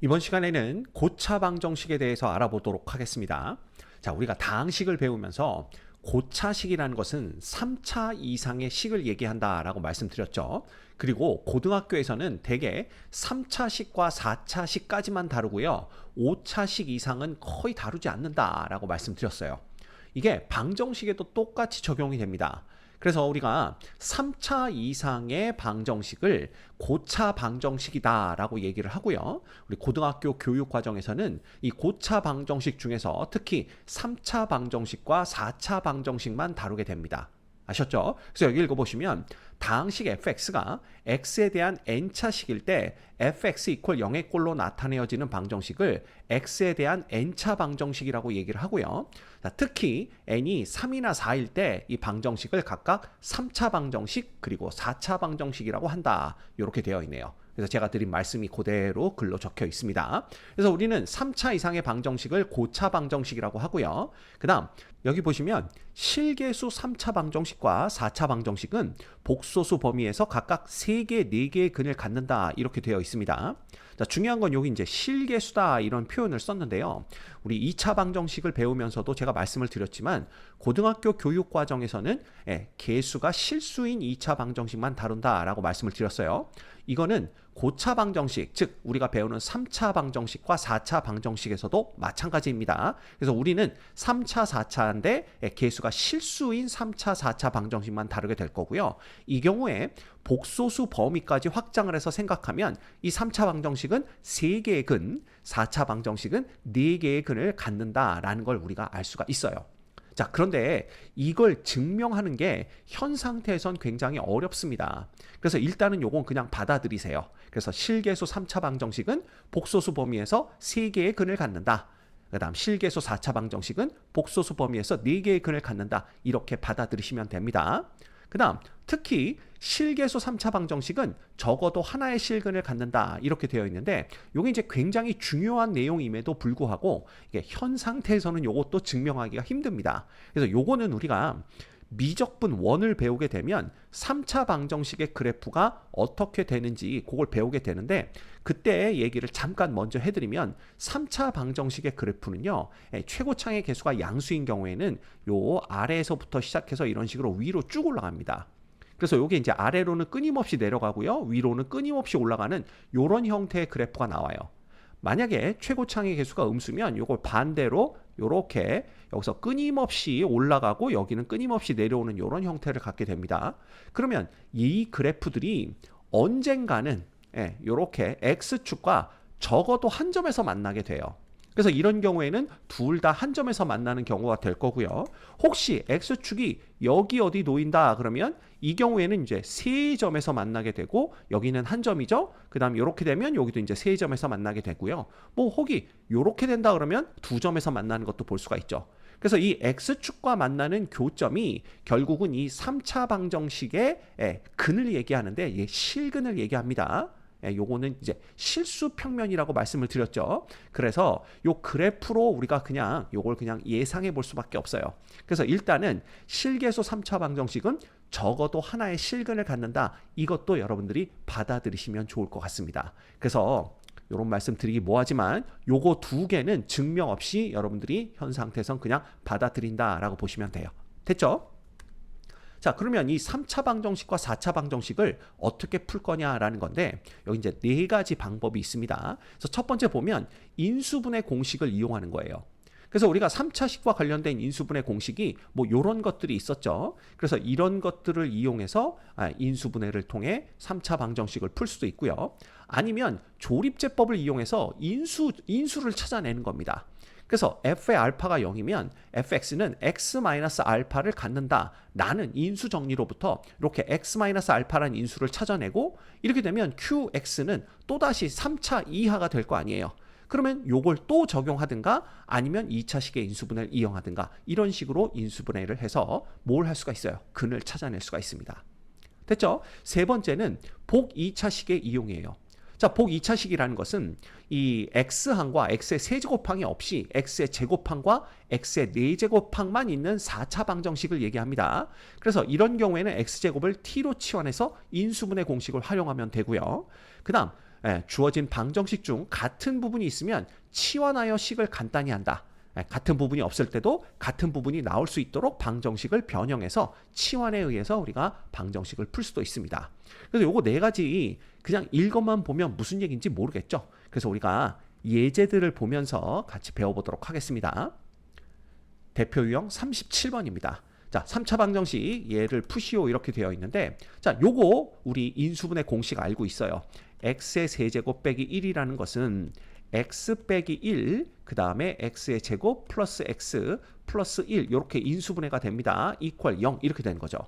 이번 시간에는 고차 방정식에 대해서 알아보도록 하겠습니다. 자, 우리가 다항식을 배우면서 고차식이라는 것은 3차 이상의 식을 얘기한다라고 말씀드렸죠. 그리고 고등학교에서는 대개 3차식과 4차식까지만 다루고요. 5차식 이상은 거의 다루지 않는다라고 말씀드렸어요. 이게 방정식에도 똑같이 적용이 됩니다. 그래서 우리가 3차 이상의 방정식을 고차 방정식이다 라고 얘기를 하고요. 우리 고등학교 교육 과정에서는 이 고차 방정식 중에서 특히 3차 방정식과 4차 방정식만 다루게 됩니다. 아셨죠? 그래서 여기 읽어보시면 다항식 fx가 x에 대한 n차식일 때 fx 이퀄 0의 꼴로 나타내어지는 방정식을 x에 대한 n차 방정식이라고 얘기를 하고요. 자, 특히 n이 3이나 4일 때 이 방정식을 각각 3차 방정식 그리고 4차 방정식이라고 한다. 이렇게 되어 있네요. 그래서 제가 드린 말씀이 그대로 글로 적혀 있습니다. 그래서 우리는 3차 이상의 방정식을 고차 방정식이라고 하고요. 그 다음 여기 보시면 실계수 3차 방정식과 4차 방정식은 복소수 범위에서 각각 3개, 4개의 근을 갖는다 이렇게 되어 있습니다. 자, 중요한 건 여기 이제 실계수다 이런 표현을 썼는데요. 우리 2차 방정식을 배우면서도 제가 말씀을 드렸지만 고등학교 교육 과정에서는 계수가 실수인 2차 방정식만 다룬다라고 말씀을 드렸어요. 이거는 고차 방정식, 즉 우리가 배우는 3차 방정식과 4차 방정식에서도 마찬가지입니다. 그래서 우리는 3차, 4차인데 계수가 실수인 3차, 4차 방정식만 다루게 될 거고요. 이 경우에 복소수 범위까지 확장을 해서 생각하면 이 3차 방정식은 3개의 근, 4차 방정식은 4개의 근을 갖는다라는 걸 우리가 알 수가 있어요. 자, 그런데 이걸 증명하는 게 현 상태에선 굉장히 어렵습니다. 그래서 일단은 요건 그냥 받아들이세요. 그래서 실계수 3차 방정식은 복소수 범위에서 3개의 근을 갖는다. 그 다음 실계수 4차 방정식은 복소수 범위에서 4개의 근을 갖는다. 이렇게 받아들이시면 됩니다. 그 다음 특히 실계수 3차 방정식은 적어도 하나의 실근을 갖는다 이렇게 되어 있는데 이게 이제 굉장히 중요한 내용임에도 불구하고 이게 현 상태에서는 이것도 증명하기가 힘듭니다. 그래서 요거는 우리가 미적분 원을 배우게 되면 3차 방정식의 그래프가 어떻게 되는지 그걸 배우게 되는데 그때 얘기를 잠깐 먼저 해드리면 3차 방정식의 그래프는요 최고창의 개수가 양수인 경우에는 요 아래에서부터 시작해서 이런 식으로 위로 쭉 올라갑니다. 그래서 이게 이제 아래로는 끊임없이 내려가고요 위로는 끊임없이 올라가는 이런 형태의 그래프가 나와요. 만약에 최고창의 개수가 음수면 이걸 반대로 이렇게 여기서 끊임없이 올라가고 여기는 끊임없이 내려오는 이런 형태를 갖게 됩니다. 그러면 이 그래프들이 언젠가는 이렇게 X축과 적어도 한 점에서 만나게 돼요. 그래서 이런 경우에는 둘 다 한 점에서 만나는 경우가 될 거고요. 혹시 X축이 여기 어디 놓인다 그러면 이 경우에는 이제 세 점에서 만나게 되고 여기는 한 점이죠. 그 다음 이렇게 되면 여기도 이제 세 점에서 만나게 되고요. 뭐 혹이 이렇게 된다 그러면 두 점에서 만나는 것도 볼 수가 있죠. 그래서 이 X축과 만나는 교점이 결국은 이 3차 방정식의 근을 얘기하는데 실근을 얘기합니다. 요거는 이제 실수 평면이라고 말씀을 드렸죠. 그래서 요 그래프로 우리가 그냥 요걸 그냥 예상해 볼 수밖에 없어요. 그래서 일단은 실계수 3차 방정식은 적어도 하나의 실근을 갖는다. 이것도 여러분들이 받아들이시면 좋을 것 같습니다. 그래서 요런 말씀 드리기 뭐하지만 요거 두 개는 증명 없이 여러분들이 현 상태에선 그냥 받아들인다라고 보시면 돼요. 됐죠? 자, 그러면 이 3차 방정식과 4차 방정식을 어떻게 풀 거냐라는 건데 여기 이제 네 가지 방법이 있습니다. 그래서 첫 번째 보면 인수분해 공식을 이용하는 거예요. 그래서 우리가 3차식과 관련된 인수분해 공식이 뭐 이런 것들이 있었죠. 그래서 이런 것들을 이용해서 인수분해를 통해 3차 방정식을 풀 수도 있고요. 아니면 조립제법을 이용해서 인수를 찾아내는 겁니다. 그래서 f의 알파가 0이면 fx는 x-알파를 갖는다 라는 인수 정리로부터 이렇게 x-알파라는 인수를 찾아내고 이렇게 되면 qx는 또다시 3차 이하가 될 거 아니에요. 그러면 요걸 또 적용하든가 아니면 2차식의 인수분해를 이용하든가 이런 식으로 인수분해를 해서 뭘 할 수가 있어요? 근을 찾아낼 수가 있습니다. 됐죠? 세 번째는 복 2차식의 이용이에요. 자, 복 2차식이라는 것은 이 x항과 x의 세제곱항이 없이 x의 제곱항과 x의 4제곱항만 있는 4차 방정식을 얘기합니다. 그래서 이런 경우에는 x제곱을 t로 치환해서 인수분해 공식을 활용하면 되고요. 그 다음 주어진 방정식 중 같은 부분이 있으면 치환하여 식을 간단히 한다. 같은 부분이 없을 때도 같은 부분이 나올 수 있도록 방정식을 변형해서 치환에 의해서 우리가 방정식을 풀 수도 있습니다. 그래서 요거 네 가지 그냥 읽어만 보면 무슨 얘기인지 모르겠죠. 그래서 우리가 예제들을 보면서 같이 배워보도록 하겠습니다. 대표 유형 37번입니다. 자, 3차 방정식 얘를 푸시오 이렇게 되어 있는데, 자, 요거 우리 인수분해 공식 알고 있어요. x의 세제곱 빼기 1이라는 것은 x 빼기 1, 그 다음에 x의 제곱 플러스 x 플러스 1 이렇게 인수분해가 됩니다. 이퀄 0 이렇게 되는 거죠.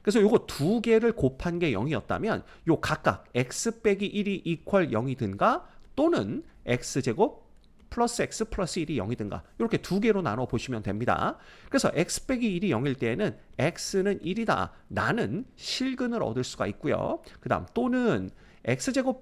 그래서 요거 두 개를 곱한 게 0이었다면 요 각각 x 빼기 1이 이퀄 0이든가 또는 x제곱 플러스 x 플러스 1이 0이든가 이렇게 두 개로 나눠 보시면 됩니다. 그래서 x 빼기 1이 0일 때에는 x는 1이다. 나는 실근을 얻을 수가 있고요. 그 다음 또는 x제곱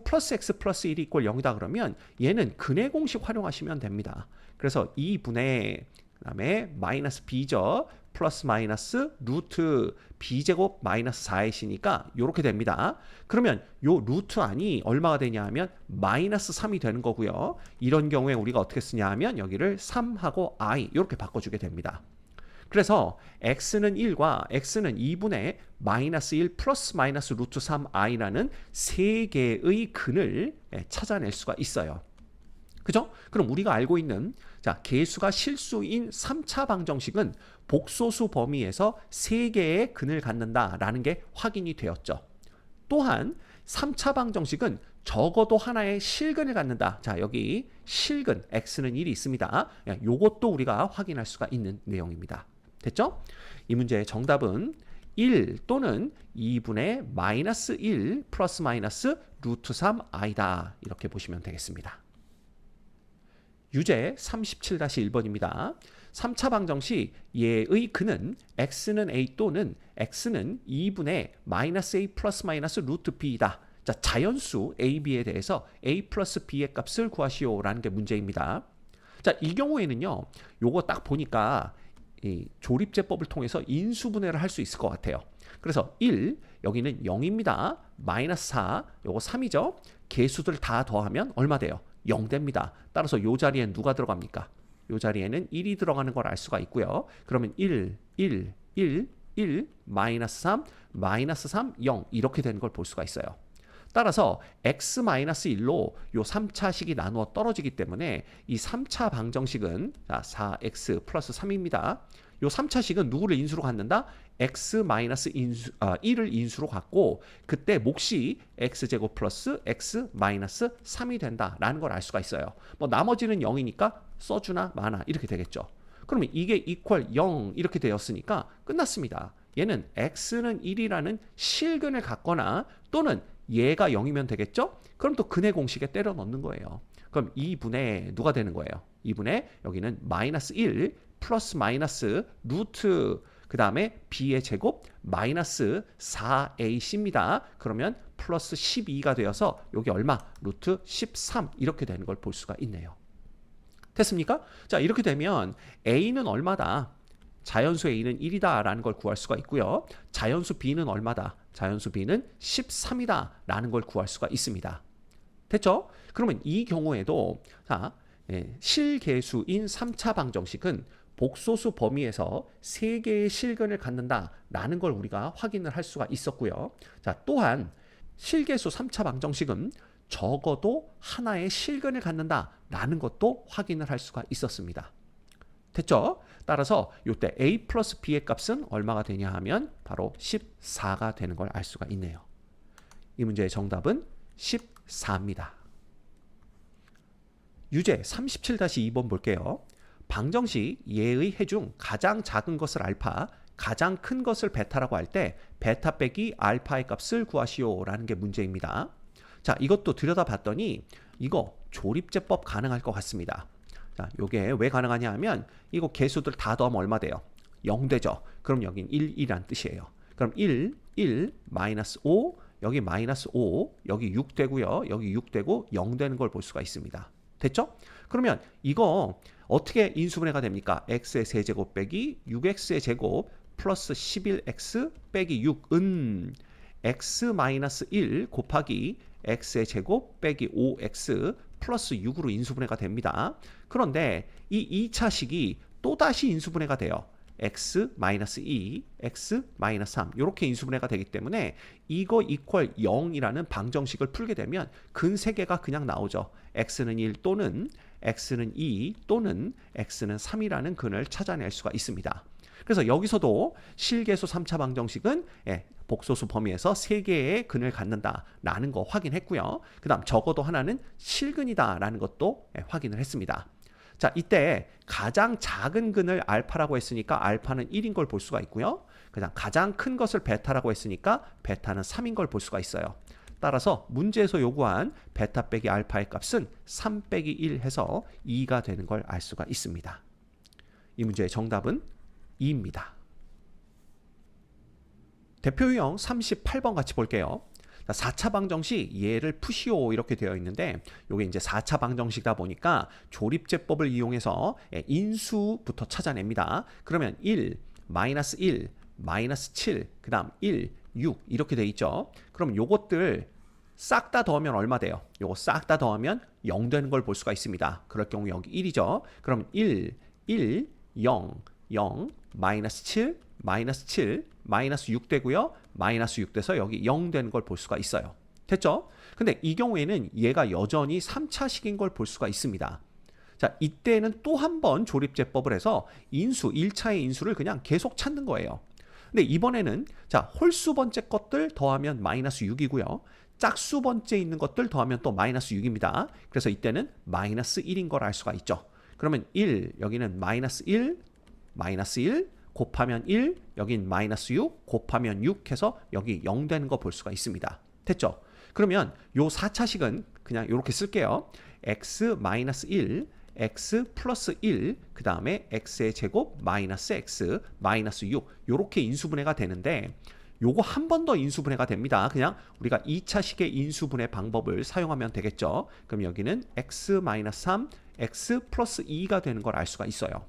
플러스 x 플러스 1이 이퀄 0이다 그러면 얘는 근의 공식 활용하시면 됩니다. 그래서 2분의 그 다음에 마이너스 b죠. 플러스 마이너스 루트 b제곱 마이너스 4이시니까 이렇게 됩니다. 그러면 요 루트 안이 얼마가 되냐 하면 마이너스 3이 되는 거고요. 이런 경우에 우리가 어떻게 쓰냐 하면 여기를 3하고 i 이렇게 바꿔주게 됩니다. 그래서 x는 1과 x는 2분의 마이너스 1 플러스 마이너스 루트 3i라는 세 개의 근을 찾아낼 수가 있어요. 그죠? 그럼 우리가 알고 있는 개수가 실수인 3차 방정식은 복소수 범위에서 3개의 근을 갖는다라는 게 확인이 되었죠. 또한 3차 방정식은 적어도 하나의 실근을 갖는다. 자, 여기 실근 x는 1이 있습니다. 요것도 우리가 확인할 수가 있는 내용입니다. 됐죠? 이 문제의 정답은 1 또는 2분의 마이너스 1 플러스 마이너스 루트 3i다. 이렇게 보시면 되겠습니다. 유제 37-1번입니다. 3차 방정식 얘의 근은 x는 a 또는 x는 2분의 마이너스 a 플러스 마이너스 루트 b이다. 자, 자연수 a, b에 대해서 a 플러스 b의 값을 구하시오라는 게 문제입니다. 자, 이 경우에는요. 요거 딱 보니까 이 조립제법을 통해서 인수분해를 할 수 있을 것 같아요. 그래서 1, 여기는 0입니다. 마이너스 4, 요거 3이죠. 개수들 다 더하면 얼마 돼요? 0 됩니다. 따라서 요 자리엔 누가 들어갑니까? 요 자리에는 1이 들어가는 걸 알 수가 있고요. 그러면 1, 1, 1, 1, 마이너스 3, 마이너스 3, 0 이렇게 되는 걸 볼 수가 있어요. 따라서 x-1로 요 3차식이 나누어 떨어지기 때문에 이 3차 방정식은 4x 플러스 3입니다. 요 3차식은 누구를 인수로 갖는다? x-1을 인수로 갖고 그때 몫이 x제곱 플러스 x-3이 된다라는 걸 알 수가 있어요. 뭐 나머지는 0이니까 써주나 마나 이렇게 되겠죠. 그러면 이게 이퀄 0 이렇게 되었으니까 끝났습니다. 얘는 x는 1이라는 실근을 갖거나 또는 얘가 0이면 되겠죠? 그럼 또 근의 공식에 때려 넣는 거예요. 그럼 2분의 누가 되는 거예요? 2분의 여기는 마이너스 1 플러스 마이너스 루트 그 다음에 b의 제곱 마이너스 4ac입니다. 그러면 플러스 12가 되어서 여기 얼마? 루트 13 이렇게 되는 걸 볼 수가 있네요. 됐습니까? 자, 이렇게 되면 a는 얼마다? 자연수 a는 1이다 라는 걸 구할 수가 있고요. 자연수 b는 얼마다? 자연수 b는 13이다 라는 걸 구할 수가 있습니다. 됐죠? 그러면 이 경우에도 실계수인 3차 방정식은 복소수 범위에서 3개의 실근을 갖는다 라는 걸 우리가 확인을 할 수가 있었고요. 자, 또한 실계수 3차 방정식은 적어도 하나의 실근을 갖는다 라는 것도 확인을 할 수가 있었습니다. 됐죠? 따라서 이때 a 플러스 b의 값은 얼마가 되냐 하면 바로 14가 되는 걸 알 수가 있네요. 이 문제의 정답은 14입니다. 유제 37-2번 볼게요. 방정식 얘의 해 중 가장 작은 것을 알파, 가장 큰 것을 베타라고 할 때 베타 빼기 알파의 값을 구하시오라는 게 문제입니다. 자, 이것도 들여다봤더니 이거 조립제법 가능할 것 같습니다. 자, 요게 왜 가능하냐 하면 이거 개수들 다 더하면 얼마 돼요? 0 되죠. 그럼 여긴 1, 1이란 뜻이에요. 그럼 1, 1, 마이너스 5, 여기 마이너스 5, 여기 6 되고요. 여기 6 되고 0 되는 걸 볼 수가 있습니다. 됐죠? 그러면 이거 어떻게 인수분해가 됩니까? x의 세제곱 빼기 6x의 제곱 플러스 11x 빼기 6은 x-1 곱하기 x의 제곱 빼기 5x 플러스 6으로 인수분해가 됩니다. 그런데 이 2차식이 또다시 인수분해가 돼요. x-2, x-3 이렇게 인수분해가 되기 때문에 이거 이퀄 0이라는 방정식을 풀게 되면 근 3개가 그냥 나오죠. x는 1 또는 x는 2 또는 x는 3이라는 근을 찾아낼 수가 있습니다. 그래서 여기서도 실계수 3차 방정식은 복소수 범위에서 3개의 근을 갖는다라는 거 확인했고요. 그 다음 적어도 하나는 실근이다라는 것도 확인을 했습니다. 자, 이때 가장 작은 근을 알파라고 했으니까 알파는 1인 걸 볼 수가 있고요. 그다음 가장 큰 것을 베타라고 했으니까 베타는 3인 걸 볼 수가 있어요. 따라서 문제에서 요구한 베타 빼기 알파의 값은 3 빼기 1 해서 2가 되는 걸 알 수가 있습니다. 이 문제의 정답은 2입니다. 대표 유형 38번 같이 볼게요. 4차 방정식 얘를 푸시오 이렇게 되어 있는데 이게 이제 4차 방정식이다 보니까 조립제법을 이용해서 인수부터 찾아냅니다. 그러면 1, 마이너스 1, 마이너스 7, 그 다음 1, 6 이렇게 돼 있죠. 그럼 요것들 싹 다 더하면 얼마 돼요? 요거 싹 다 더하면 0 되는 걸 볼 수가 있습니다. 그럴 경우 여기 1이죠. 그럼 1, 1, 0, 0, 마이너스 7, 마이너스 7, 마이너스 6 되고요. 마이너스 6 돼서 여기 0 되는 걸 볼 수가 있어요. 됐죠? 근데 이 경우에는 얘가 여전히 3차식인 걸 볼 수가 있습니다. 자, 이때는 또 한 번 조립제법을 해서 인수, 1차의 인수를 그냥 계속 찾는 거예요. 근데 이번에는 자, 홀수 번째 것들 더하면 마이너스 6이고요. 짝수 번째 있는 것들 더하면 또 마이너스 6입니다. 그래서 이때는 마이너스 1인 걸 알 수가 있죠. 그러면 1, 여기는 마이너스 1, 마이너스 1, 곱하면 1, 여긴 마이너스 6, 곱하면 6 해서 여기 0 되는 거 볼 수가 있습니다. 됐죠? 그러면 요 4차식은 그냥 이렇게 쓸게요. x-1, x 플러스 1, 그 다음에 x의 제곱 마이너스 x 마이너스 6 요렇게 인수분해가 되는데 요거 한 번 더 인수분해가 됩니다. 그냥 우리가 2차식의 인수분해 방법을 사용하면 되겠죠. 그럼 여기는 x-3, x 플러스 2가 되는 걸 알 수가 있어요.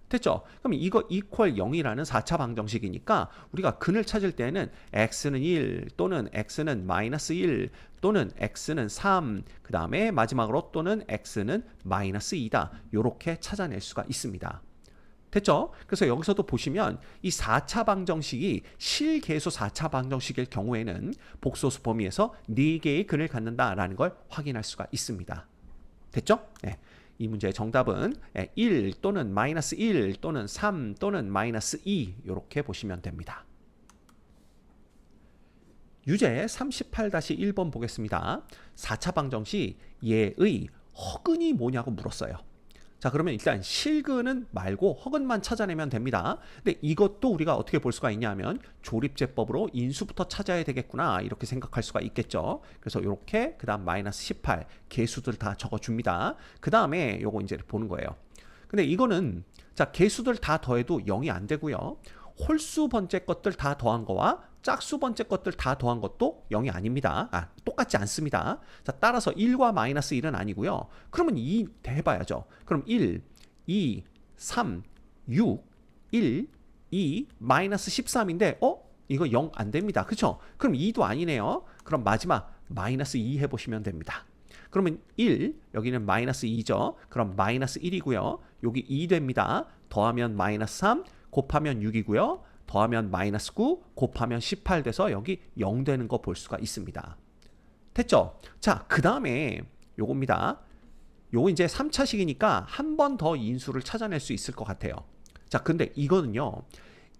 됐죠? 그럼 이거 이퀄 0이라는 4차 방정식이니까 우리가 근을 찾을 때는 x는 1 또는 x는 마이너스 1 또는 x는 3 그 다음에 마지막으로 또는 x는 마이너스 2다 이렇게 찾아낼 수가 있습니다. 됐죠? 그래서 여기서도 보시면 이 4차 방정식이 실계수 4차 방정식일 경우에는 복소수 범위에서 4개의 근을 갖는다라는 걸 확인할 수가 있습니다. 됐죠? 네. 이 문제의 정답은 1 또는 마이너스 1 또는 3 또는 마이너스 2 이렇게 보시면 됩니다. 유제 38-1번 보겠습니다. 4차 방정식 얘의 허근이 뭐냐고 물었어요. 자, 그러면 일단 실근은 말고 허근만 찾아내면 됩니다. 근데 이것도 우리가 어떻게 볼 수가 있냐면 조립제법으로 인수부터 찾아야 되겠구나 이렇게 생각할 수가 있겠죠. 그래서 이렇게 그 다음 마이너스 18 개수들 다 적어줍니다. 그 다음에 요거 이제 보는 거예요. 근데 이거는 자 개수들 다 더해도 0이 안 되고요. 홀수 번째 것들 다 더한 거와 짝수 번째 것들 다 더한 것도 0이 아닙니다. 똑같지 않습니다. 자, 따라서 1과 마이너스 1은 아니고요. 그러면 2 해봐야죠. 그럼 1, 2, 3, 6, 1, 2, 마이너스 13인데 이거 0 안 됩니다. 그렇죠? 그럼 2도 아니네요. 그럼 마지막 마이너스 2 해보시면 됩니다. 그러면 1, 여기는 마이너스 2죠. 그럼 마이너스 1이고요. 여기 2 됩니다. 더하면 마이너스 3, 곱하면 6이고요. 더하면 마이너스 9, 곱하면 18 돼서 여기 0 되는 거 볼 수가 있습니다. 됐죠? 자, 그 다음에 요겁니다. 요거 이제 3차식이니까 한 번 더 인수를 찾아낼 수 있을 것 같아요. 자, 근데 이거는요.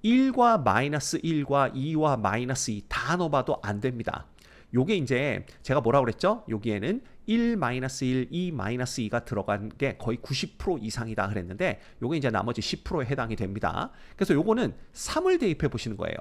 1과 마이너스 1과 2와 마이너스 2 다 넣어봐도 안 됩니다. 요게 이제 제가 뭐라고 그랬죠? 여기에는 1 마이너스 1, 2 마이너스 2가 들어간 게 거의 90% 이상이다 그랬는데 요게 이제 나머지 10%에 해당이 됩니다. 그래서 요거는 3을 대입해 보시는 거예요.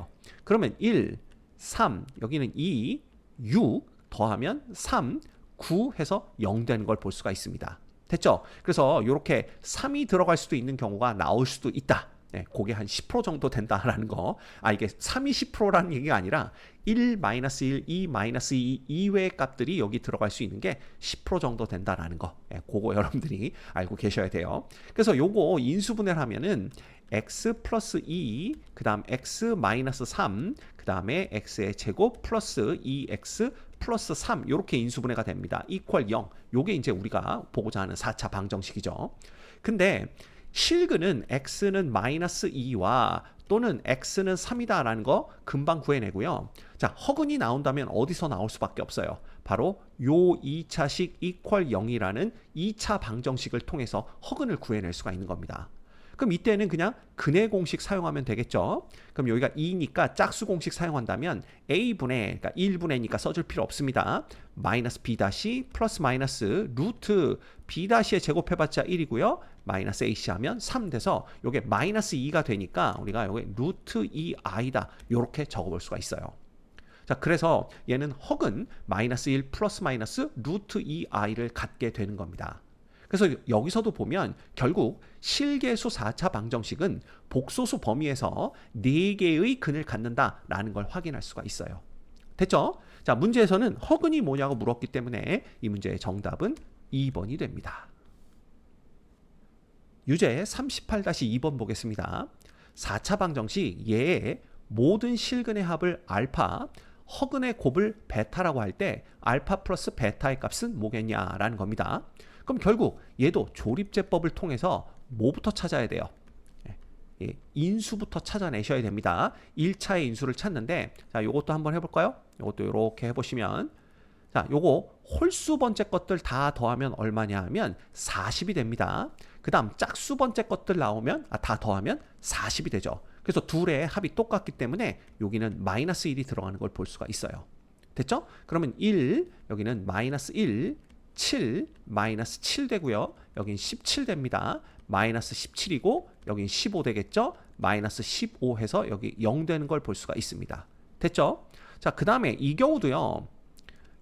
그러면 1, 3, 여기는 2, 6 더하면 3, 9 해서 0 되는 걸 볼 수가 있습니다. 됐죠? 그래서 요렇게 3이 들어갈 수도 있는 경우가 나올 수도 있다. 네, 그게 한 10% 정도 된다라는 거. 이게 3이 10%라는 얘기가 아니라 1, 마이너스 1, 2, 마이너스 2 이외의 값들이 여기 들어갈 수 있는 게 10% 정도 된다라는 거. 네, 그거 여러분들이 알고 계셔야 돼요. 그래서 요거 인수분해를 하면은 x 플러스 2, 그 다음 x 마이너스 3, 그 다음에 x의 제곱 플러스 2x 플러스 3 이렇게 인수분해가 됩니다. 이퀄 0. 요게 이제 우리가 보고자 하는 4차 방정식이죠. 근데 실근은 x는 마이너스 2와 또는 x는 3이다 라는 거 금방 구해내고요. 자, 허근이 나온다면 어디서 나올 수밖에 없어요. 바로 요 2차식 이퀄 0이라는 2차 방정식을 통해서 허근을 구해낼 수가 있는 겁니다. 그럼 이때는 그냥 근의 공식 사용하면 되겠죠. 그럼 여기가 2니까 짝수 공식 사용한다면 a분의, 그러니까 1분의니까 써줄 필요 없습니다. 마이너스 b 다시 플러스 마이너스 루트 b 다시에 제곱해봤자 1이고요. 마이너스 ac 하면 3 돼서 이게 마이너스 2가 되니까 우리가 여기 루트 2i다 이렇게 적어볼 수가 있어요. 자, 그래서 얘는 허근 마이너스 1 플러스 마이너스 루트 2i를 갖게 되는 겁니다. 그래서 여기서도 보면 결국 실계수 4차 방정식은 복소수 범위에서 4개의 근을 갖는다라는 걸 확인할 수가 있어요. 됐죠? 자, 문제에서는 허근이 뭐냐고 물었기 때문에 이 문제의 정답은 2번이 됩니다. 유제 38-2번 보겠습니다. 4차 방정식 예의 모든 실근의 합을 알파, 허근의 곱을 베타라고 할 때 알파 플러스 베타의 값은 뭐겠냐라는 겁니다. 그럼 결국 얘도 조립제법을 통해서 뭐부터 찾아야 돼요? 인수부터 찾아내셔야 됩니다. 1차의 인수를 찾는데, 자, 요것도 한번 해볼까요? 요것도 이렇게 해보시면, 자, 요거 홀수 번째 것들 다 더하면 얼마냐 하면 40이 됩니다. 그 다음 짝수 번째 것들 나오면, 다 더하면 40이 되죠. 그래서 둘의 합이 똑같기 때문에 여기는 마이너스 1이 들어가는 걸 볼 수가 있어요. 됐죠? 그러면 1, 여기는 마이너스 1, 7, 마이너스 7 되고요. 여긴 17 됩니다. 마이너스 17이고 여긴 15 되겠죠? 마이너스 15 해서 여기 0 되는 걸 볼 수가 있습니다. 됐죠? 자, 그 다음에 이 경우도요.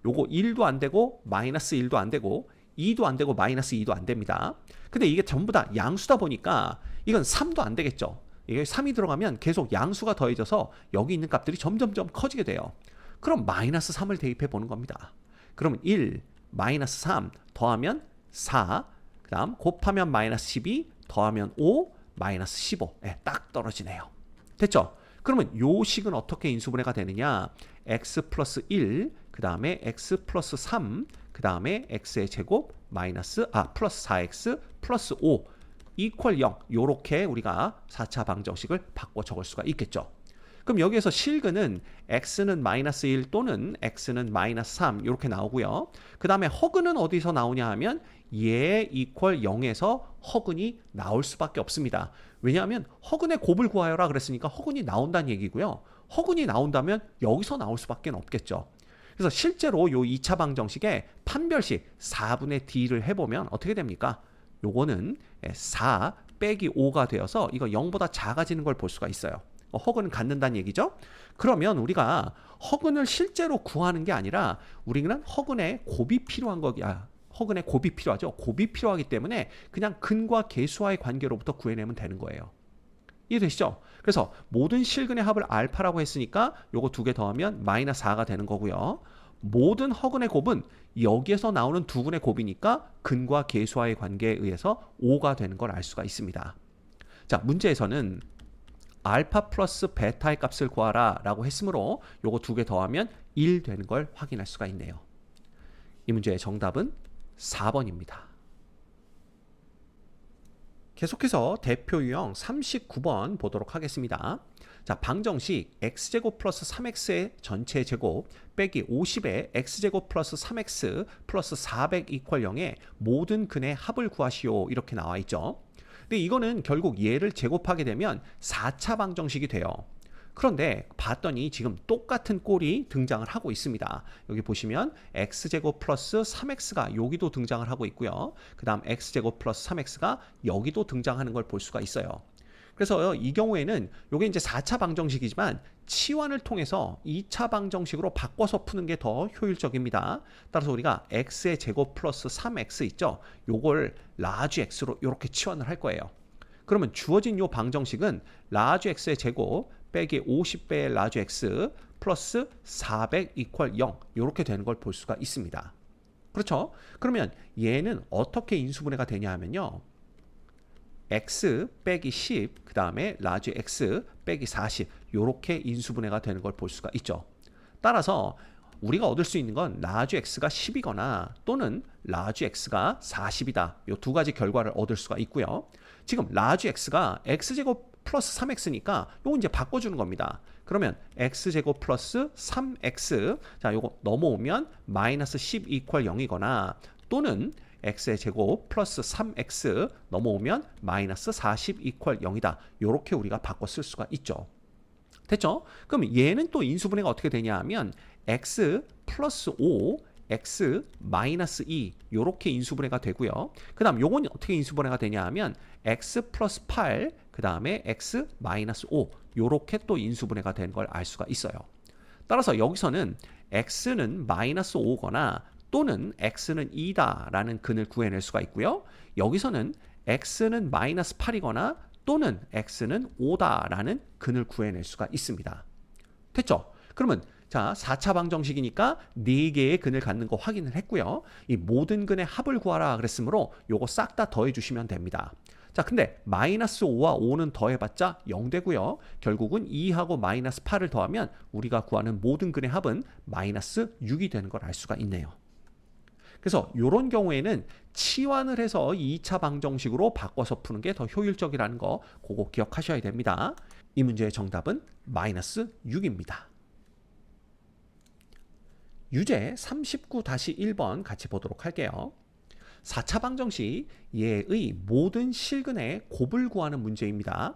요거 1도 안 되고 마이너스 1도 안 되고 2도 안 되고 마이너스 2도 안 됩니다. 근데 이게 전부 다 양수다 보니까 이건 3도 안 되겠죠? 이게 3이 들어가면 계속 양수가 더해져서 여기 있는 값들이 점점점 커지게 돼요. 그럼 마이너스 3을 대입해 보는 겁니다. 그러면 1, 마이너스 3 더하면 4, 그 다음 곱하면 마이너스 12 더하면 5, 마이너스 15. 딱 떨어지네요. 됐죠? 그러면 요 식은 어떻게 인수분해가 되느냐? x 플러스 1, 그 다음에 x 플러스 3, 그 다음에 x의 제곱 마이너스 플러스 4x 플러스 5 이퀄 0. 요렇게 우리가 4차 방정식을 바꿔 적을 수가 있겠죠. 그럼 여기에서 실근은 x는 마이너스 1 또는 x는 마이너스 3 이렇게 나오고요. 그 다음에 허근은 어디서 나오냐 하면 얘 이퀄 0에서 허근이 나올 수밖에 없습니다. 왜냐하면 허근의 곱을 구하여라 그랬으니까 허근이 나온다는 얘기고요. 허근이 나온다면 여기서 나올 수밖에 없겠죠. 그래서 실제로 요 2차 방정식의 판별식 4분의 d를 해보면 어떻게 됩니까? 요거는 4 빼기 5가 되어서 이거 0보다 작아지는 걸 볼 수가 있어요. 허근을 갖는다는 얘기죠. 그러면 우리가 허근을 실제로 구하는 게 아니라 우리는 허근의 곱이 필요한 거야. 허근의 곱이 필요하죠. 곱이 필요하기 때문에 그냥 근과 계수와의 관계로부터 구해내면 되는 거예요. 이해되시죠? 그래서 모든 실근의 합을 알파라고 했으니까 요거 두 개 더하면 마이너스 4가 되는 거고요. 모든 허근의 곱은 여기에서 나오는 두 근의 곱이니까 근과 계수와의 관계에 의해서 5가 되는 걸 알 수가 있습니다. 자, 문제에서는 알파 플러스 베타의 값을 구하라 라고 했으므로 요거 두 개 더하면 1 되는 걸 확인할 수가 있네요. 이 문제의 정답은 4번입니다. 계속해서 대표 유형 39번 보도록 하겠습니다. 자, 방정식 x제곱 플러스 3x의 전체 제곱 빼기 50의 x제곱 플러스 3x 플러스 400 이퀄 0의 모든 근의 합을 구하시오 이렇게 나와 있죠. 근데 이거는 결국 얘를 제곱하게 되면 4차 방정식이 돼요. 그런데 봤더니 지금 똑같은 꼴이 등장을 하고 있습니다. 여기 보시면 x제곱 플러스 3x가 여기도 등장을 하고 있고요. 그 다음 x제곱 플러스 3x가 여기도 등장하는 걸 볼 수가 있어요. 그래서 이 경우에는 이게 이제 4차 방정식이지만 치환을 통해서 2차 방정식으로 바꿔서 푸는 게 더 효율적입니다. 따라서 우리가 x의 제곱 플러스 3x 있죠? 요걸 라지 x로 이렇게 치환을 할 거예요. 그러면 주어진 요 방정식은 라지 x의 제곱 빼기 50배의 라지 x 플러스 400 이퀄 0 이렇게 되는 걸 볼 수가 있습니다. 그렇죠? 그러면 얘는 어떻게 인수분해가 되냐 하면요. x 빼기 10, 그 다음에 라지 x 빼기 40 이렇게 인수분해가 되는 걸 볼 수가 있죠. 따라서 우리가 얻을 수 있는 건 라지 x가 10이거나 또는 라지 x가 40이다. 이 두 가지 결과를 얻을 수가 있고요. 지금 라지 x가 x제곱 플러스 3x니까 요거 이제 바꿔주는 겁니다. 그러면 x제곱 플러스 3x, 자 요거 넘어오면 마이너스 10 이퀄 0이거나 또는 x의 제곱 플러스 3x 넘어오면 마이너스 40 이퀄 0이다. 요렇게 우리가 바꿔 쓸 수가 있죠. 됐죠? 그럼 얘는 또 인수분해가 어떻게 되냐 하면 x 플러스 5, x 마이너스 2 요렇게 인수분해가 되고요. 그 다음 요건 어떻게 인수분해가 되냐 하면 x 플러스 8, 그 다음에 x 마이너스 5 요렇게 또 인수분해가 되는 걸 알 수가 있어요. 따라서 여기서는 x는 마이너스 5거나 또는 x는 2다 라는 근을 구해낼 수가 있고요. 여기서는 x는 마이너스 8이거나 또는 x는 5다 라는 근을 구해낼 수가 있습니다. 됐죠? 그러면 자 4차 방정식이니까 4개의 근을 갖는 거 확인을 했고요. 이 모든 근의 합을 구하라 그랬으므로 요거 싹 다 더해 주시면 됩니다. 자 근데 마이너스 5와 5는 더해봤자 0 되고요. 결국은 2하고 마이너스 8을 더하면 우리가 구하는 모든 근의 합은 마이너스 6이 되는 걸 알 수가 있네요. 그래서 이런 경우에는 치환을 해서 2차 방정식으로 바꿔서 푸는 게 더 효율적이라는 거 그거 기억하셔야 됩니다. 이 문제의 정답은 마이너스 6입니다. 유제 39-1번 같이 보도록 할게요. 4차 방정식 얘의 모든 실근의 곱을 구하는 문제입니다.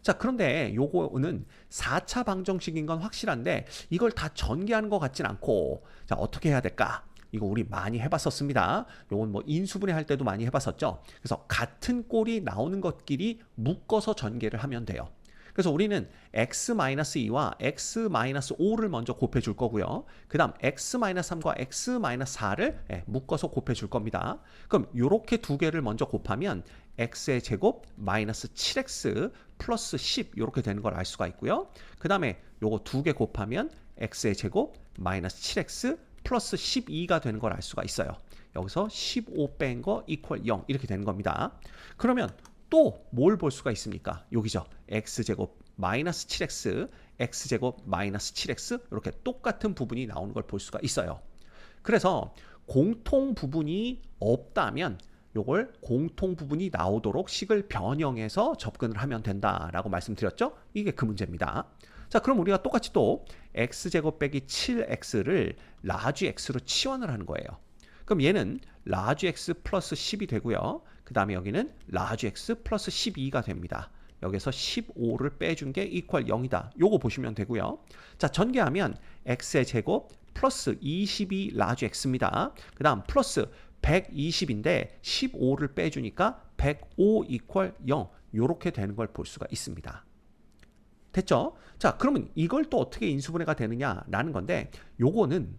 자 그런데 요거는 4차 방정식인 건 확실한데 이걸 다 전개하는 것 같진 않고 자 어떻게 해야 될까? 이거 우리 많이 해봤었습니다. 요건 뭐 인수분해 할 때도 많이 해봤었죠. 그래서 같은 꼴이 나오는 것끼리 묶어서 전개를 하면 돼요. 그래서 우리는 x-2와 x-5를 먼저 곱해줄 거고요. 그 다음 x-3과 x-4를 묶어서 곱해줄 겁니다. 그럼 이렇게 두 개를 먼저 곱하면 x의 제곱 마이너스 7x 플러스 10 이렇게 되는 걸 알 수가 있고요. 그 다음에 요거 두 개 곱하면 x의 제곱 마이너스 7x 플러스 12가 되는 걸 알 수가 있어요. 여기서 15 뺀 거 이퀄 0 이렇게 되는 겁니다. 그러면 또 뭘 볼 수가 있습니까? 여기죠. x제곱 마이너스 7x, x제곱 마이너스 7x 이렇게 똑같은 부분이 나오는 걸 볼 수가 있어요. 그래서 공통 부분이 없다면 요걸 공통 부분이 나오도록 식을 변형해서 접근을 하면 된다라고 말씀드렸죠? 이게 그 문제입니다. 자, 그럼 우리가 똑같이 또 x제곱 빼기 7x를 라지 x로 치환을 하는 거예요. 그럼 얘는 라지 x 플러스 10이 되고요. 그 다음에 여기는 라지 x 플러스 12가 됩니다. 여기서 15를 빼준 게 이퀄 0이다. 요거 보시면 되고요. 자, 전개하면 x의 제곱 플러스 22 라지 x입니다. 그 다음 플러스 120인데 15를 빼주니까 105 이퀄 0 요렇게 되는 걸 볼 수가 있습니다. 됐죠? 자, 그러면 이걸 또 어떻게 인수분해가 되느냐라는 건데 요거는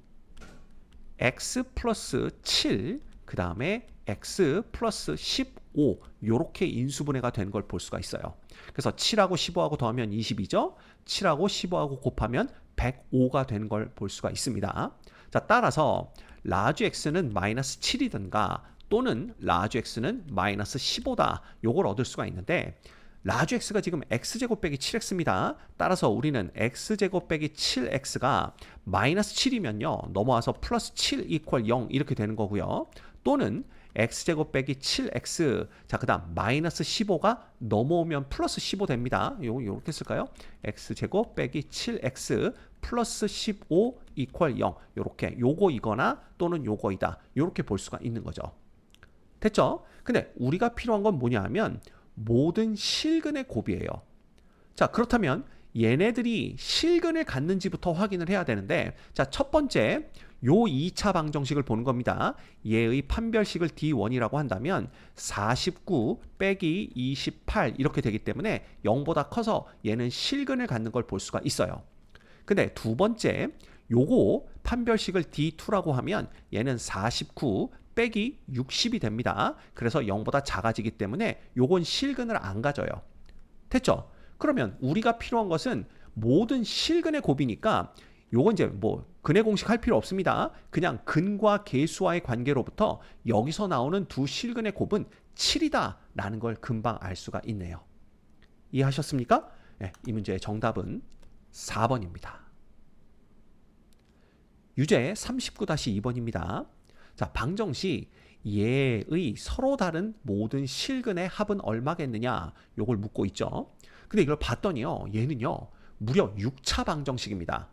x 플러스 7, 그 다음에 x 플러스 15 요렇게 인수분해가 되는 걸 볼 수가 있어요. 그래서 7하고 15하고 더하면 20이죠. 7하고 15하고 곱하면 105가 되는 걸 볼 수가 있습니다. 자, 따라서 라지 x는 마이너스 7이든가 또는 라지 x는 마이너스 15다. 요걸 얻을 수가 있는데 라지 x가 지금 x제곱 빼기 7x입니다. 따라서 우리는 x제곱 빼기 7x가 마이너스 7이면요. 넘어와서 플러스 7 이퀄 0 이렇게 되는 거고요. 또는 x제곱 빼기 7x 자 그 다음 마이너스 15가 넘어오면 플러스 15 됩니다. 요렇게 쓸까요? x제곱 빼기 7x 플러스 15 이퀄 0 요렇게 요거이거나 또는 요거이다. 요렇게 볼 수가 있는 거죠. 됐죠? 근데 우리가 필요한 건 뭐냐 하면 모든 실근의 곱이에요. 자, 그렇다면 얘네들이 실근을 갖는지부터 확인을 해야 되는데 자, 첫 번째 요 2차 방정식을 보는 겁니다. 얘의 판별식을 D1이라고 한다면 49 빼기 28 이렇게 되기 때문에 0보다 커서 얘는 실근을 갖는 걸 볼 수가 있어요. 근데 두 번째 요거 판별식을 D2라고 하면 얘는 49 빼기 60이 됩니다. 그래서 0보다 작아지기 때문에 요건 실근을 안 가져요. 됐죠? 그러면 우리가 필요한 것은 모든 실근의 곱이니까 요건 이제 뭐 근의 공식 할 필요 없습니다. 그냥 근과 계수와의 관계로부터 여기서 나오는 두 실근의 곱은 7이다 라는 걸 금방 알 수가 있네요. 이해하셨습니까? 네, 이 문제의 정답은 4번입니다. 유제 39-2번입니다. 자, 방정식 얘의 서로 다른 모든 실근의 합은 얼마겠느냐 요걸 묻고 있죠. 근데 이걸 봤더니요, 얘는요 무려 6차 방정식입니다.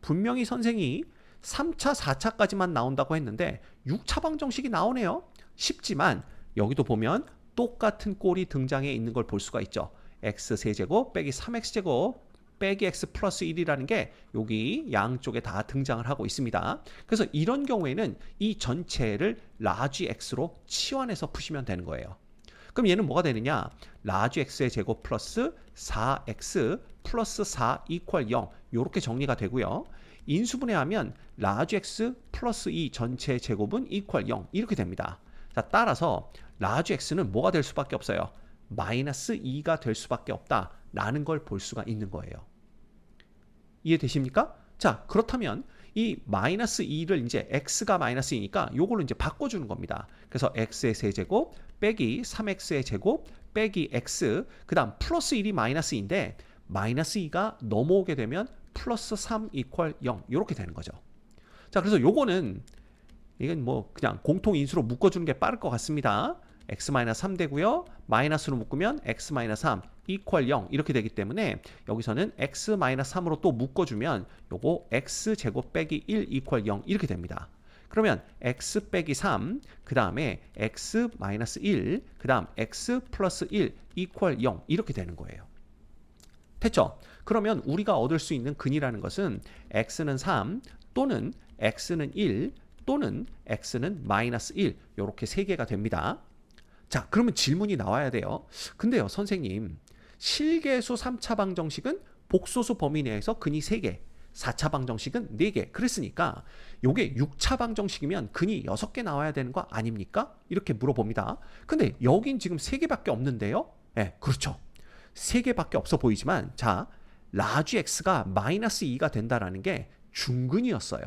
분명히 선생이 3차 4차까지만 나온다고 했는데 6차 방정식이 나오네요. 쉽지만 여기도 보면 똑같은 꼴이 등장해 있는 걸 볼 수가 있죠. x세제곱 빼기 3x제곱 빼기 x 플러스 1이라는 게 여기 양쪽에 다 등장을 하고 있습니다. 그래서 이런 경우에는 이 전체를 라지 x로 치환해서 푸시면 되는 거예요. 그럼 얘는 뭐가 되느냐? 라지 x의 제곱 플러스 4x 플러스 4 이퀄 0 이렇게 정리가 되고요. 인수분해하면 라지 x 플러스 2 전체 제곱은 이퀄 0 이렇게 됩니다. 자, 따라서 라지 x는 뭐가 될 수밖에 없어요? 마이너스 2가 될 수밖에 없다라는 걸 볼 수가 있는 거예요. 이해되십니까? 자, 그렇다면 이 마이너스 2를 이제 x가 마이너스 2니까 요걸로 이제 바꿔주는 겁니다. 그래서 x의 세제곱 빼기 3x의 제곱 빼기 x 그 다음 플러스 1이 마이너스 2인데 마이너스 2가 넘어오게 되면 플러스 3 이퀄 0 이렇게 되는 거죠. 자, 그래서 요거는 이건 뭐 그냥 공통인수로 묶어주는 게 빠를 것 같습니다. x-3 되고요. 마이너스로 묶으면 x-3 이퀄 0 이렇게 되기 때문에 여기서는 x-3으로 또 묶어주면 요거 x제곱 빼기 1 이퀄 0 이렇게 됩니다. 그러면 x 빼기 3, 그 다음에 x-1, 그 다음 x 플러스 1 이퀄 0 이렇게 되는 거예요. 됐죠? 그러면 우리가 얻을 수 있는 근이라는 것은 x는 3 또는 x는 1 또는 x는 마이너스 1 이렇게 세 개가 됩니다. 자, 그러면 질문이 나와야 돼요. 근데요, 선생님, 실계수 3차 방정식은 복소수 범위 내에서 근이 3개, 4차 방정식은 4개. 그랬으니까 요게 6차 방정식이면 근이 6개 나와야 되는 거 아닙니까? 이렇게 물어봅니다. 근데 여긴 지금 3개밖에 없는데요? 네, 그렇죠. 3개밖에 없어 보이지만 자, 라지 x가 마이너스 2가 된다라는 게 중근이었어요.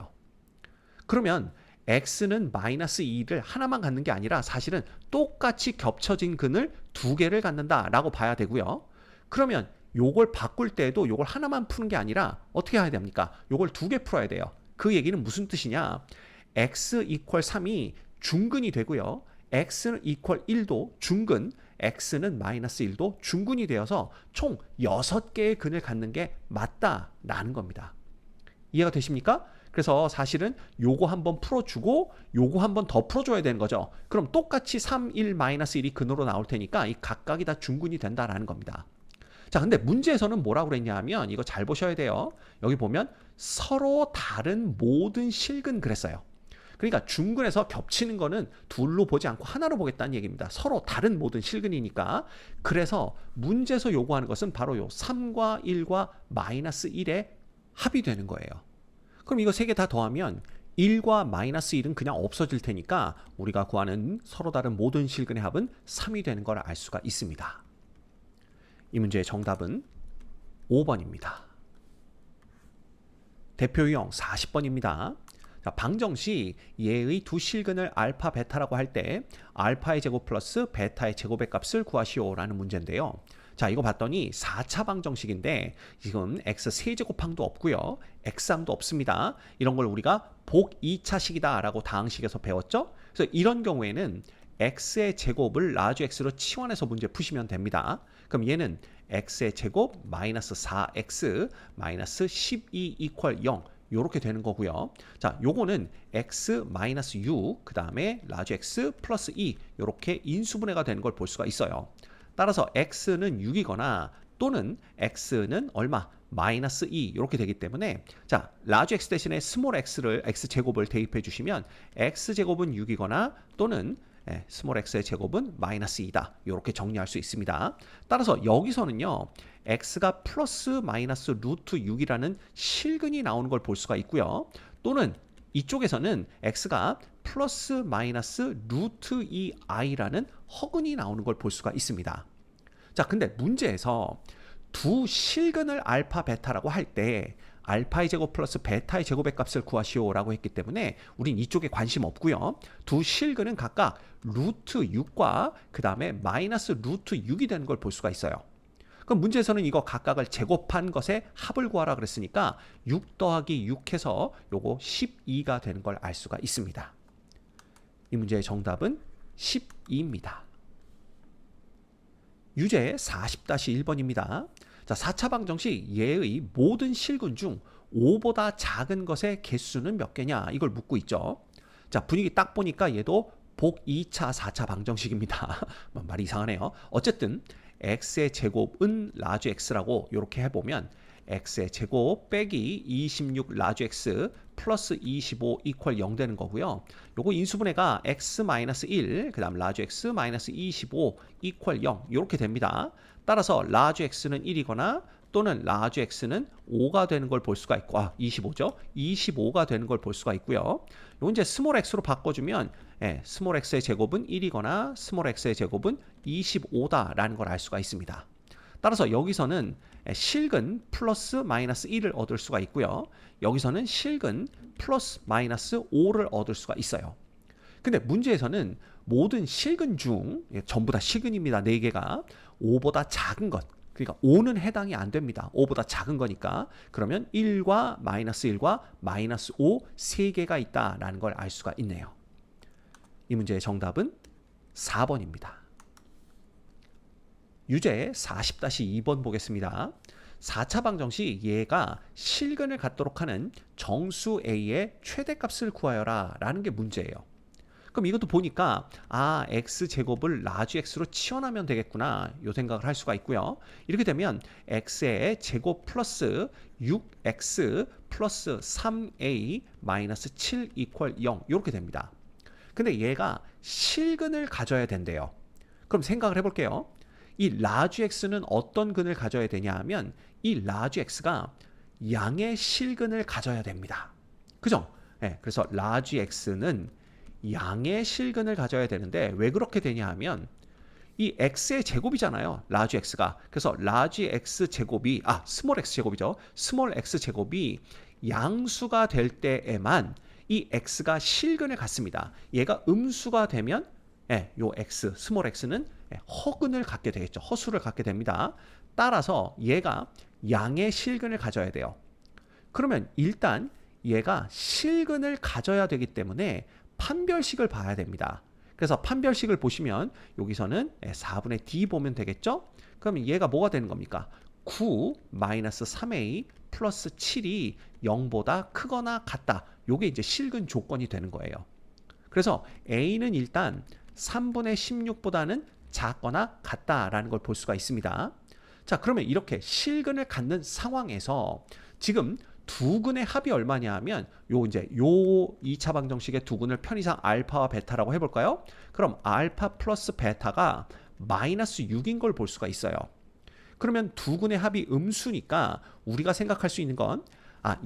그러면 x는 마이너스 2를 하나만 갖는 게 아니라 사실은 똑같이 겹쳐진 근을 2개를 갖는다라고 봐야 되고요. 그러면 요걸 바꿀 때에도 요걸 하나만 푸는 게 아니라 어떻게 해야 됩니까? 요걸 2개 풀어야 돼요. 그 얘기는 무슨 뜻이냐? x 이퀄 3이 중근이 되고요. x 이퀄 1도 중근, x는 마이너스 1도 중근이 되어서 총 6개의 근을 갖는 게 맞다라는 겁니다. 이해가 되십니까? 그래서 사실은 요거 한번 풀어주고 요거 한번 더 풀어줘야 되는 거죠. 그럼 똑같이 3, 1, 마이너스 1이 근으로 나올 테니까 이 각각이 다 중근이 된다라는 겁니다. 자, 근데 문제에서는 뭐라고 그랬냐 하면 이거 잘 보셔야 돼요. 여기 보면 서로 다른 모든 실근 그랬어요. 그러니까 중근에서 겹치는 거는 둘로 보지 않고 하나로 보겠다는 얘기입니다. 서로 다른 모든 실근이니까. 그래서 문제에서 요구하는 것은 바로 요 3과 1과 마이너스 1의 합이 되는 거예요. 그럼 이거 3개 다 더하면 1과 마이너스 1은 그냥 없어질 테니까 우리가 구하는 서로 다른 모든 실근의 합은 3이 되는 걸 알 수가 있습니다. 이 문제의 정답은 5번입니다. 대표 유형 40번입니다. 자, 방정식 얘의 두 실근을 알파, 베타라고 할 때 알파의 제곱 플러스 베타의 제곱의 값을 구하시오라는 문제인데요. 자, 이거 봤더니 4차 방정식인데 지금 x 세제곱항도 없고요. x항도 없습니다. 이런 걸 우리가 복 2차식이다 라고 다항식에서 배웠죠. 그래서 이런 경우에는 x의 제곱을 라지 x로 치환해서 문제 푸시면 됩니다. 그럼 얘는 x의 제곱 마이너스 4x 마이너스 12 이퀄 0 요렇게 되는 거고요. 자, 요거는 x 마이너스 6 그 다음에 라지 x 플러스 2 요렇게 인수분해가 되는 걸 볼 수가 있어요. 따라서 x는 6이거나 또는 x는 얼마? 마이너스 2 이렇게 되기 때문에 자, 라지 x 대신에 스몰 x를 x제곱을 대입해 주시면 x제곱은 6이거나 또는 스몰 x의 제곱은 마이너스 2다. 이렇게 정리할 수 있습니다. 따라서 여기서는요. x가 플러스 마이너스 루트 6이라는 실근이 나오는 걸 볼 수가 있고요. 또는 이쪽에서는 x가 플러스 마이너스 루트 2i라는 허근이 나오는 걸 볼 수가 있습니다. 자, 근데 문제에서 두 실근을 알파, 베타라고 할 때 알파의 제곱 플러스 베타의 제곱의 값을 구하시오라고 했기 때문에 우린 이쪽에 관심 없고요. 두 실근은 각각 루트 6과 그 다음에 마이너스 루트 6이 되는 걸 볼 수가 있어요. 그럼 그럼 문제에서는 이거 각각을 제곱한 것의 합을 구하라 그랬으니까 6 더하기 6 해서 요거 12가 되는 걸 알 수가 있습니다. 이 문제의 정답은 12입니다. 유제 40-1번입니다. 자, 4차 방정식 얘의 모든 실근 중 5보다 작은 것의 개수는 몇 개냐 이걸 묻고 있죠. 자, 분위기 딱 보니까 얘도 복 2차 4차 방정식입니다. 말이 이상하네요. 어쨌든 x의 제곱은 라지 x라고 이렇게 해보면 x의 제곱 빼기 26 라지 x 플러스 25 이퀄 0 되는 거고요. 요거 인수분해가 x-1 그 다음 라지 x 마이너스 25 이퀄 0 이렇게 됩니다. 따라서 라지 x는 1이거나 또는 라지 x는 5가 되는 걸 볼 수가 있고 25죠. 25가 되는 걸 볼 수가 있고요. 요 이제 스몰 x로 바꿔주면 스몰 x의 제곱은 1이거나 스몰 x의 제곱은 25다라는 걸 알 수가 있습니다. 따라서 여기서는 실근 플러스 마이너스 1을 얻을 수가 있고요. 여기서는 실근 플러스 마이너스 5를 얻을 수가 있어요. 근데 문제에서는 모든 실근 중 전부 다 실근입니다. 4개가 5보다 작은 것. 그러니까 5는 해당이 안 됩니다. 5보다 작은 거니까. 그러면 1과 마이너스 1과 마이너스 5 3개가 있다라는 걸 알 수가 있네요. 이 문제의 정답은 4번입니다. 유제 40-2번 보겠습니다. 4차 방정식 얘가 실근을 갖도록 하는 정수 A의 최대값을 구하여라 라는 게 문제예요. 그럼 이것도 보니까 x제곱을 라지 x로 치환하면 되겠구나 요 생각을 할 수가 있고요. 이렇게 되면 x의 제곱 플러스 6x 플러스 3a 마이너스 7 이퀄 0 이렇게 됩니다. 근데 얘가 실근을 가져야 된대요. 그럼 생각을 해볼게요. 이 라지 x는 어떤 근을 가져야 되냐 하면 이 라지 x가 양의 실근을 가져야 됩니다. 그죠? 그래서 라지 x는 양의 실근을 가져야 되는데 왜 그렇게 되냐 하면 이 x의 제곱이잖아요. 라지 x가. 그래서 라지 x 제곱이 스몰 x 제곱이죠. 스몰 x 제곱이 양수가 될 때에만 이 x가 실근을 갖습니다. 얘가 음수가 되면 요 x, 스몰 x는 허근을 갖게 되겠죠. 허수를 갖게 됩니다. 따라서 얘가 양의 실근을 가져야 돼요. 그러면 일단 얘가 실근을 가져야 되기 때문에 판별식을 봐야 됩니다. 그래서 판별식을 보시면 여기서는 4분의 d 보면 되겠죠? 그러면 얘가 뭐가 되는 겁니까? 9 마이너스 3a 플러스 7이 0보다 크거나 같다. 요게 이제 실근 조건이 되는 거예요. 그래서 a는 일단 3분의 16보다는 작거나 같다라는 걸 볼 수가 있습니다. 자, 그러면 이렇게 실근을 갖는 상황에서 지금 두 근의 합이 얼마냐 하면 요 2차 방정식의 두 근을 편의상 알파와 베타라고 해볼까요? 그럼 알파 플러스 베타가 마이너스 6인 걸 볼 수가 있어요. 그러면 두 근의 합이 음수니까 우리가 생각할 수 있는 건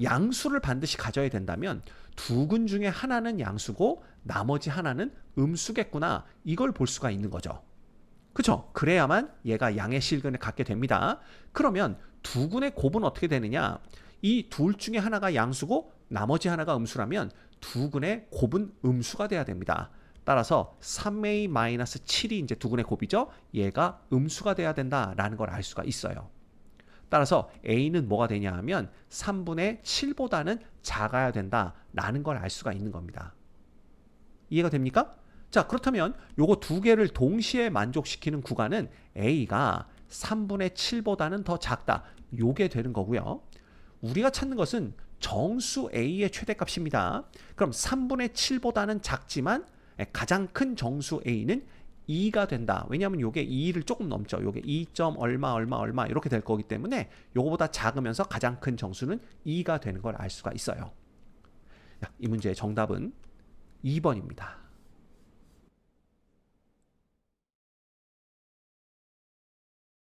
양수를 반드시 가져야 된다면 두 근 중에 하나는 양수고 나머지 하나는 음수겠구나 이걸 볼 수가 있는 거죠. 그렇죠? 그래야만 얘가 양의 실근을 갖게 됩니다. 그러면 두 근의 곱은 어떻게 되느냐? 이 둘 중에 하나가 양수고 나머지 하나가 음수라면 두 근의 곱은 음수가 돼야 됩니다. 따라서 3a-7이 이제 두 근의 곱이죠. 얘가 음수가 돼야 된다라는 걸 알 수가 있어요. 따라서 a는 뭐가 되냐 하면 3분의 7보다는 작아야 된다라는 걸 알 수가 있는 겁니다. 이해가 됩니까? 자, 그렇다면 요거 두 개를 동시에 만족시키는 구간은 a가 3분의 7보다는 더 작다. 요게 되는 거고요. 우리가 찾는 것은 정수 a의 최대값입니다. 그럼 3분의 7보다는 작지만 가장 큰 정수 a는 2가 된다. 왜냐하면 요게 2를 조금 넘죠. 요게 2. 얼마 이렇게 될 거기 때문에 요거보다 작으면서 가장 큰 정수는 2가 되는 걸 알 수가 있어요. 이 문제의 정답은 2번입니다.